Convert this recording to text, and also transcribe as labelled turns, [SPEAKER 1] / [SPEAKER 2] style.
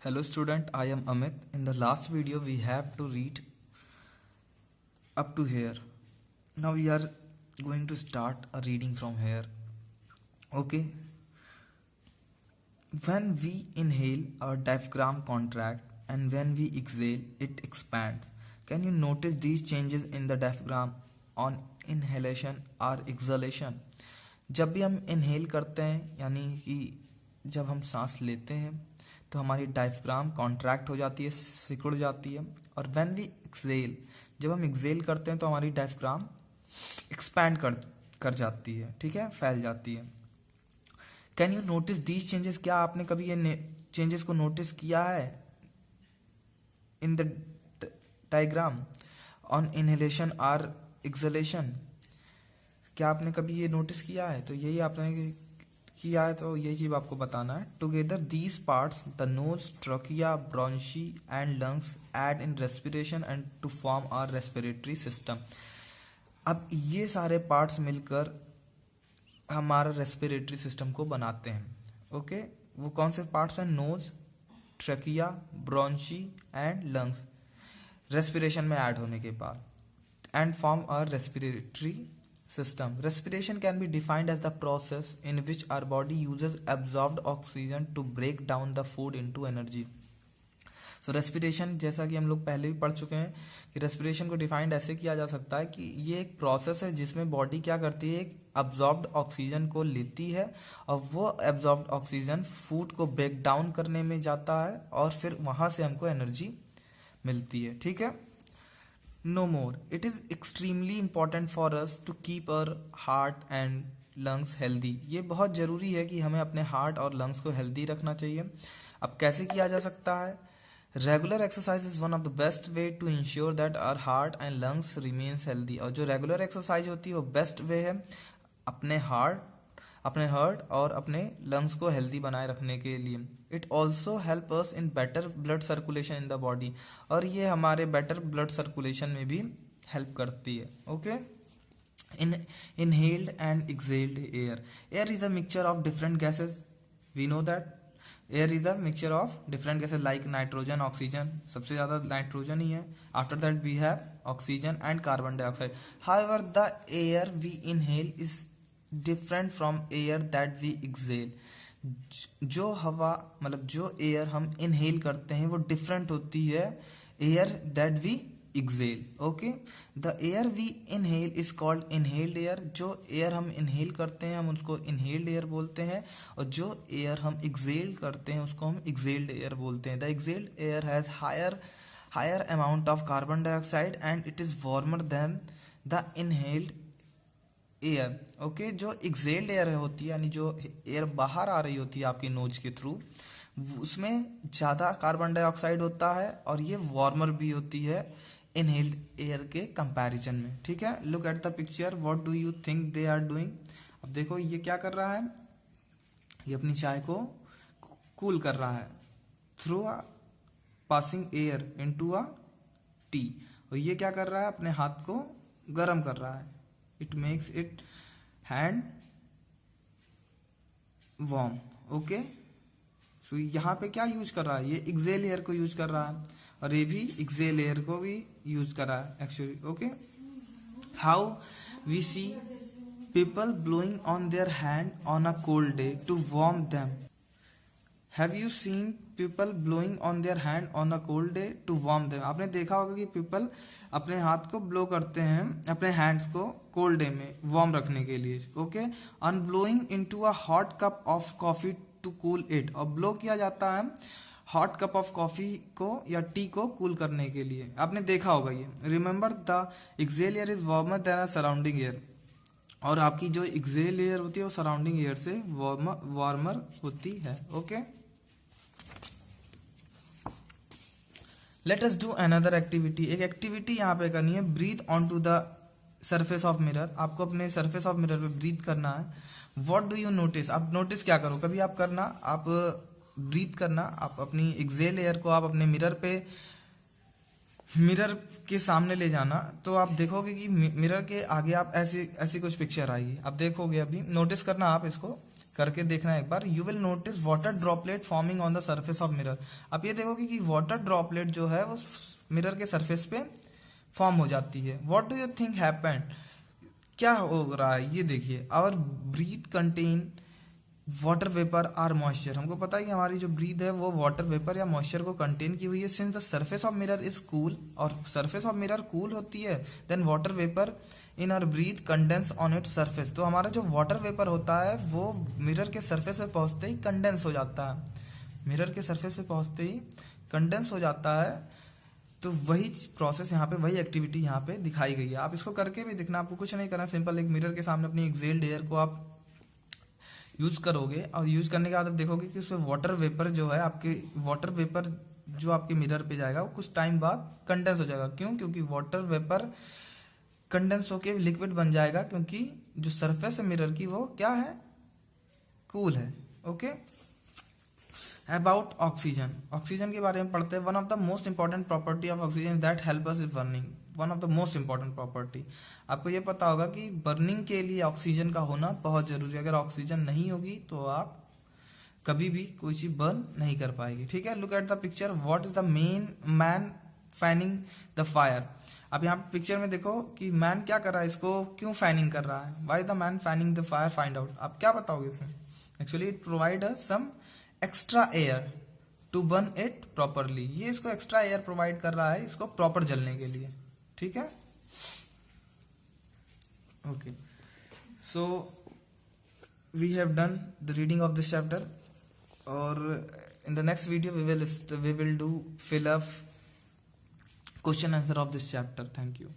[SPEAKER 1] Hello student, I am Amit. In the last video we have to read up to here. Now we are going to start a reading from here. Okay. When we inhale, our diaphragm contract, and when we exhale, it expands. Can you notice these changes in the diaphragm on inhalation or exhalation? जब भी हम inhale करते हैं यानी कि जब हम सांस लेते हैं तो हमारी डायफ्राम कॉन्ट्रैक्ट हो जाती है, सिकुड़ जाती है, और व्हेन वी एक्सहेल, जब हम एक्सहेल करते हैं तो हमारी डायफ्राम एक्सपैंड कर जाती है, ठीक है, फैल जाती है. Can you notice these changes? क्या आपने कभी ये चेंजेस को नोटिस किया है in the diagram on inhalation और एक्सहेलेशन? क्या आपने कभी ये नोटिस किया है? तो यही आपने किया है तो यही चीज आपको बताना है. Together these parts, the nose, trachea, bronchi and lungs aid in respiration and to form our respiratory system. अब ये सारे पार्ट्स मिलकर हमारा रेस्पिरेटरी सिस्टम को बनाते हैं. ओके, वो कौन से पार्ट्स हैं? Nose, trachea, bronchi and lungs, respiration में ऐड होने के बाद, and form our respiratory system. Respiration can be defined as the process in which our body uses absorbed oxygen to break down the food into energy. So respiration, जैसा कि हम लोग पहले भी पढ़ चुके हैं कि respiration को डिफाइंड ऐसे किया जा सकता है कि ये एक प्रोसेस है जिसमें बॉडी क्या करती है, एक absorbed ऑक्सीजन को लेती है और वो absorbed ऑक्सीजन फूड को ब्रेक डाउन करने में जाता है और फिर वहां से हमको एनर्जी मिलती है. ठीक है. No more. It is extremely important for us to keep our heart and lungs healthy. ये बहुत ज़रूरी है कि हमें अपने हार्ट और लंग्स को हेल्दी रखना चाहिए. अब कैसे किया जा सकता है? Regular exercise is one of the best way to ensure that our heart and lungs remains healthy. और जो रेगुलर एक्सरसाइज होती है वो बेस्ट वे है अपने हार्ट और अपने लंग्स को हेल्दी बनाए रखने के लिए. It also help us in better blood circulation in the body, और ये हमारे बेटर ब्लड सर्कुलेशन में भी हेल्प करती है. Okay. Inhaled and exhaled air. Air is a mixture of different gases. We know that air is a mixture of different gases like nitrogen, oxygen. सबसे ज्यादा nitrogen ही है. After that we have oxygen and carbon dioxide. However the air we inhale is different from air that we exhale. जो हवा मतलब जो air हम inhale करते हैं वो डिफरेंट होती है air that we exhale. Okay. The air we inhale is called inhaled air. जो एयर हम इनहेल करते हैं हम उसको इनहेल्ड एयर बोलते हैं, और जो एयर हम एक्सहेल करते हैं उसको हम एक्सहेल्ड एयर बोलते हैं. The exhaled air has higher amount of carbon dioxide and it is warmer than the inhaled air. Okay. जो एक्सहेल्ड एयर होती है यानी जो एयर बाहर आ रही होती है आपकी नोज के थ्रू, उसमें ज़्यादा कार्बन डाइऑक्साइड होता है और ये वार्मर भी होती है इनहेल्ड एयर के कंपैरिजन में. ठीक है. Look at the picture. What do you think they are doing? अब देखो ये क्या कर रहा है, ये अपनी चाय को कूल कर रहा है through a passing air into a T. और ये क्या कर रहा है, अपने हाथ को गर्म कर रहा है. It makes it hand warm. Okay. So यहाँ पे क्या यूज कर रहा है, ये एक्सहेल एयर को यूज कर रहा है और ये भी एक्सहेल एयर को भी यूज कर रहा है actually. Okay. How we see people blowing on their hand on a cold day to warm them. Have you seen people blowing on their hand on a cold day to warm them? आपने देखा होगा कि people अपने हाथ को blow करते हैं, अपने हैंड्स को कोल्ड डे में वार्म रखने के लिए. Okay. On blowing into a hot cup of coffee to cool it. और ब्लो किया जाता है हॉट कप ऑफ कॉफी को या टी को कूल करने के लिए. आपने देखा होगा ये. Remember the exhale air is warmer then a surrounding air. और आपकी जो एक्सहेल एयर होती है वो सराउंडिंग एयर से वार्मर होती है. Okay. Let us do another activity. एक एक्टिविटी यहाँ पे करनी है. Breathe on to the surface of mirror. आपको अपने सरफेस ऑफ मिरर पे ब्रीथ करना है. What do you notice? आप नोटिस क्या करो, कभी आप करना, आप ब्रीथ करना, आप अपनी एक्सहेल एयर को आप अपने मिरर के सामने ले जाना, तो आप देखोगे कि मिरर के आगे आप ऐसी कुछ पिक्चर आएगी. आप देखोगे, अभी नोटिस करना आप इसको. करके देखना एक बार। You will notice water droplet forming on the surface of mirror. आप ये देखोगे कि वाटर ड्रॉपलेट जो है वो मिरर के सरफेस पे फॉर्म हो जाती है। What do you think happened, क्या हो रहा है ये देखिए। Our breath contain water vapour or moisture. हमको पता है कि हमारी जो ब्रीथ है वो वाटर वेपर या मॉइस्चर को कंटेन की हुई है। Since the surface of mirror is cool, और सरफेस ऑफ मिरर कूल होती है, then water vapour in our breath condense on it surface. तो हमारा जो वाटर वेपर होता है वो मिरर के सरफेस पे पहुंचते ही कंडेंस हो जाता है, मिरर के सरफेस पे पहुंचते ही कंडेंस हो जाता है। तो वही प्रोसेस यहाँ पे, वही एक्टिविटी यहाँ पे दिखाई गई है। आप इसको करके भी देखना, आपको कुछ नहीं करना, सिंपल एक मिरर के सामने अपनी एक्सेल्ड एयर को आप यूज करोगे, और यूज करने के बाद आप देखोगे कि उसमें वाटर वेपर जो है, आपके वाटर वेपर जो आपके मिरर पे जाएगा वो कुछ टाइम बाद कंडेंस हो जाएगा। क्यों? क्योंकि वाटर वेपर कंडेंस होके लिक्विड बन जाएगा, क्योंकि जो सरफेस है मिरर की वो क्या है, कूल है। ओके, अबाउट ऑक्सीजन, ऑक्सीजन के बारे में पढ़ते हैं। One of the most important property of oxygen that help us is burning. One of the most important property, आपको ये पता होगा कि बर्निंग के लिए ऑक्सीजन का होना बहुत जरूरी है। अगर ऑक्सीजन नहीं होगी तो आप कभी भी कोई चीज बर्न नहीं कर पाएगी। ठीक है, look at the picture. What is the main man fanning the fire. अब यहाँ पे पिक्चर में देखो कि मैन क्या कर रहा है, इसको क्यों फैनिंग कर रहा है, why the man fanning the fire, find out. आप क्या बताओगे इसमें? Actually it provide some extra air to burn it properly. ये इसको एक्स्ट्रा एयर प्रोवाइड कर रहा है इसको प्रॉपर जलने के लिए। ठीक है, okay, so we have done the reading of this chapter, और in the next video we will do fill up question answer of this chapter. Thank you.